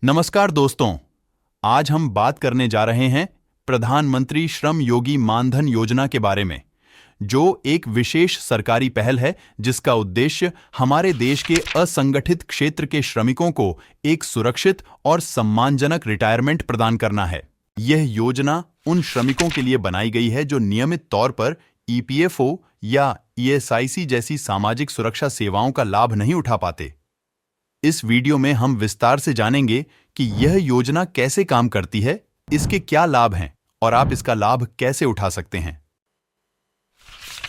नमस्कार दोस्तों, आज हम बात करने जा रहे हैं प्रधानमंत्री श्रम योगी मानधन योजना के बारे में, जो एक विशेष सरकारी पहल है जिसका उद्देश्य हमारे देश के असंगठित क्षेत्र के श्रमिकों को एक सुरक्षित और सम्मानजनक रिटायरमेंट प्रदान करना है। यह योजना उन श्रमिकों के लिए बनाई गई है जो नियमित तौर पर ईपीएफओ या ईएसआईसी जैसी सामाजिक सुरक्षा सेवाओं का लाभ नहीं उठा पाते। इस वीडियो में हम विस्तार से जानेंगे कि यह योजना कैसे काम करती है, इसके क्या लाभ हैं और आप इसका लाभ कैसे उठा सकते हैं।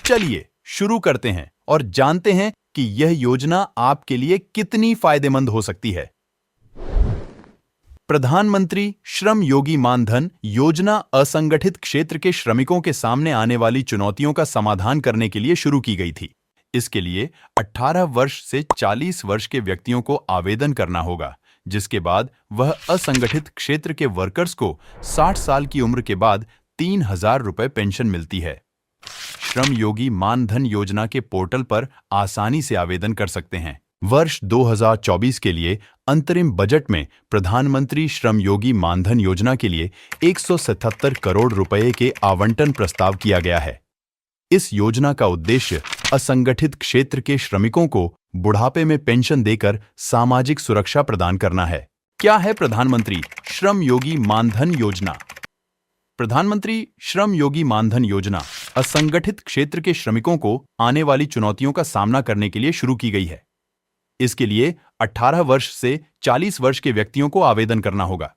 चलिए शुरू करते हैं और जानते हैं कि यह योजना आपके लिए कितनी फायदेमंद हो सकती है। प्रधानमंत्री श्रम योगी मानधन योजना असंगठित क्षेत्र के श्रमिकों के सामने आने वाली चुनौतियों का समाधान करने के लिए शुरू की गई थी। इसके लिए 18 वर्ष से 40 वर्ष के व्यक्तियों को आवेदन करना होगा, जिसके बाद वह असंगठित क्षेत्र के वर्कर्स को 60 साल की उम्र के बाद 3,000 रुपए पेंशन मिलती है। श्रम योगी मानधन योजना के पोर्टल पर आसानी से आवेदन कर सकते हैं। वर्ष 2024 के लिए अंतरिम बजट में प्रधानमंत्री श्रम योगी मानधन योजना के लिए 177 करोड़ रुपए के आवंटन प्रस्ताव किया गया है। इस योजना का उद्देश्य असंगठित क्षेत्र के श्रमिकों को बुढ़ापे में पेंशन देकर सामाजिक सुरक्षा प्रदान करना है। क्या है प्रधानमंत्री श्रम योगी मानधन योजना? प्रधानमंत्री श्रम योगी मानधन योजना असंगठित क्षेत्र के श्रमिकों को आने वाली चुनौतियों का सामना करने के लिए शुरू की गई है। इसके लिए 18 वर्ष से 40 वर्ष के व्यक्तियों को आवेदन करना होगा,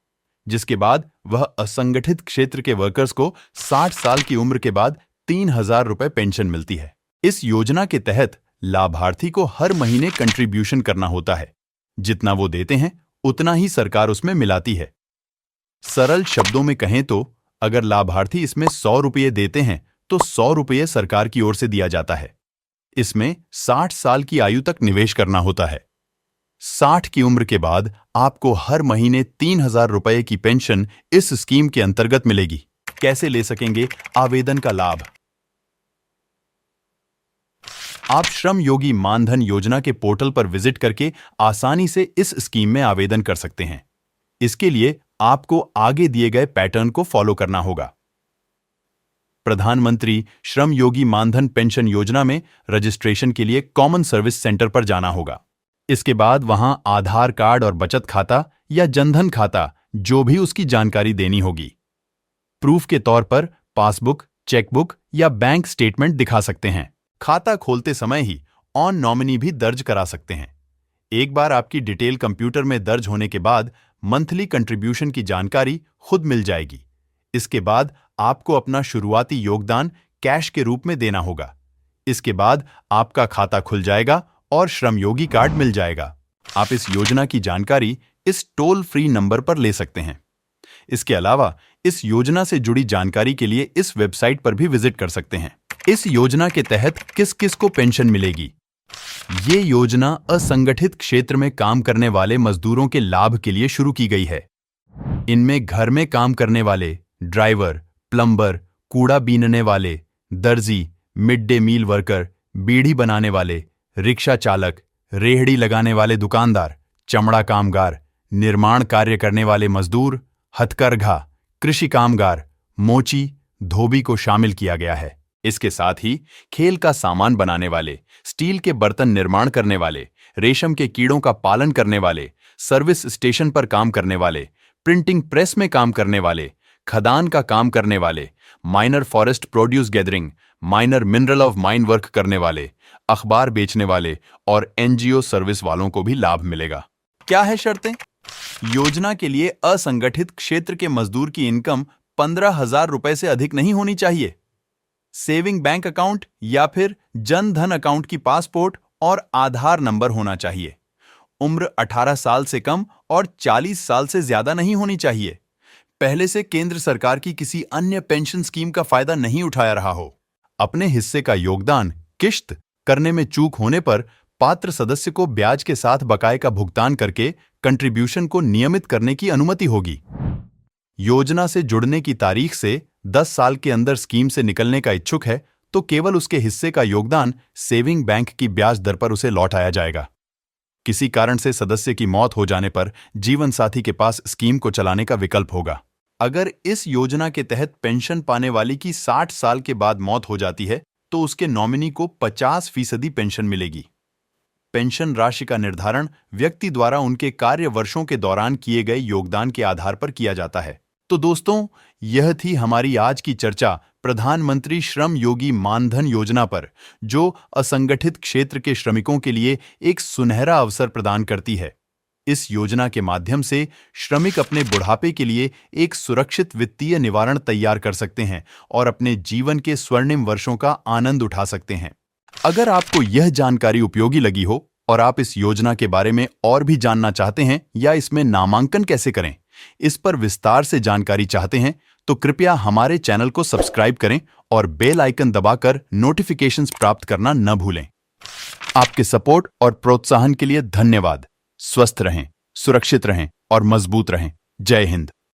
जिसके बाद वह असंगठित क्षेत्र के वर्कर्स को 60 साल की उम्र के बाद 3,000 रुपए पेंशन मिलती है। इस योजना के तहत लाभार्थी को हर महीने कंट्रीब्यूशन करना होता है। जितना वो देते हैं उतना ही सरकार उसमें मिलाती है। सरल शब्दों में कहें तो अगर लाभार्थी इसमें 100 रुपये देते हैं तो 100 रुपये सरकार की ओर से दिया जाता है। इसमें 60 साल की आयु तक निवेश करना होता है। 60 की उम्र के बाद आपको हर महीने 3,000 रुपये की पेंशन इस स्कीम के अंतर्गत मिलेगी। कैसे ले सकेंगे आवेदन का लाभ? आप श्रम योगी मानधन योजना के पोर्टल पर विजिट करके आसानी से इस स्कीम में आवेदन कर सकते हैं। इसके लिए आपको आगे दिए गए पैटर्न को फॉलो करना होगा। प्रधानमंत्री श्रम योगी मानधन पेंशन योजना में रजिस्ट्रेशन के लिए कॉमन सर्विस सेंटर पर जाना होगा। इसके बाद वहां आधार कार्ड और बचत खाता या जनधन खाता जो भी उसकी जानकारी देनी होगी। प्रूफ के तौर पर पासबुक, चेकबुक या बैंक स्टेटमेंट दिखा सकते हैं। खाता खोलते समय ही ऑन नॉमिनी भी दर्ज करा सकते हैं। एक बार आपकी डिटेल कंप्यूटर में दर्ज होने के बाद मंथली कंट्रीब्यूशन की जानकारी खुद मिल जाएगी। इसके बाद आपको अपना शुरुआती योगदान कैश के रूप में देना होगा। इसके बाद आपका खाता खुल जाएगा और श्रमयोगी कार्ड मिल जाएगा। आप इस योजना की जानकारी इस टोल फ्री नंबर पर ले सकते हैं। इसके अलावा इस योजना से जुड़ी जानकारी के लिए इस वेबसाइट पर भी विजिट कर सकते हैं। इस योजना के तहत किस किस को पेंशन मिलेगी? ये योजना असंगठित क्षेत्र में काम करने वाले मजदूरों के लाभ के लिए शुरू की गई है। इनमें घर में काम करने वाले, ड्राइवर, प्लम्बर, कूड़ा बीनने वाले, दर्जी, मिड डे मील वर्कर, बीड़ी बनाने वाले, रिक्शा चालक, रेहड़ी लगाने वाले दुकानदार, चमड़ा कामगार, निर्माण कार्य करने वाले मजदूर, हथकरघा, कृषि कामगार, मोची, धोबी को शामिल किया गया है। इसके साथ ही खेल का सामान बनाने वाले, स्टील के बर्तन निर्माण करने वाले, रेशम के कीड़ों का पालन करने वाले, सर्विस स्टेशन पर काम करने वाले, प्रिंटिंग प्रेस में काम करने वाले, खदान का काम करने वाले, minor forest produce gathering, minor mineral of mine work करने वाले, अखबार बेचने वाले और एनजीओ सर्विस वालों को भी लाभ मिलेगा। क्या है शर्तें? योजना के लिए असंगठित क्षेत्र के मजदूर की इनकम 15,000 रुपए से अधिक नहीं होनी चाहिए। सेविंग बैंक अकाउंट या फिर जन धन अकाउंट की पासपोर्ट और आधार नंबर होना चाहिए। उम्र 18 साल से कम और 40 साल से ज्यादा नहीं होनी चाहिए। पहले से केंद्र सरकार की किसी अन्य पेंशन स्कीम का फायदा नहीं उठाया रहा हो। अपने हिस्से का योगदान किश्त करने में चूक होने पर पात्र सदस्य को ब्याज के साथ बकाये का भुगतान करके कंट्रीब्यूशन को नियमित करने की अनुमति होगी। योजना से जुड़ने की तारीख से 10 साल के अंदर स्कीम से निकलने का इच्छुक है तो केवल उसके हिस्से का योगदान सेविंग बैंक की ब्याज दर पर उसे लौटाया जाएगा। किसी कारण से सदस्य की मौत हो जाने पर जीवन साथी के पास स्कीम को चलाने का विकल्प होगा। अगर इस योजना के तहत पेंशन पाने वाली की 60 साल के बाद मौत हो जाती है तो उसके नॉमिनी को 50% पेंशन मिलेगी। पेंशन राशि का निर्धारण व्यक्ति द्वारा उनके कार्य वर्षों के दौरान किए गए योगदान के आधार पर किया जाता है। तो दोस्तों, यह थी हमारी आज की चर्चा प्रधानमंत्री श्रम योगी मानधन योजना पर, जो असंगठित क्षेत्र के श्रमिकों के लिए एक सुनहरा अवसर प्रदान करती है। इस योजना के माध्यम से श्रमिक अपने बुढ़ापे के लिए एक सुरक्षित वित्तीय निवारण तैयार कर सकते हैं और अपने जीवन के स्वर्णिम वर्षों का आनंद उठा सकते हैं। अगर आपको यह जानकारी उपयोगी लगी हो और आप इस योजना के बारे में और भी जानना चाहते हैं या इसमें नामांकन कैसे करें, इस पर विस्तार से जानकारी चाहते हैं, तो कृपया हमारे चैनल को सब्सक्राइब करें और बेल आइकन दबाकर नोटिफिकेशंस प्राप्त करना न भूलें। आपके सपोर्ट और प्रोत्साहन के लिए धन्यवाद। स्वस्थ रहें, सुरक्षित रहें और मजबूत रहें। जय हिंद।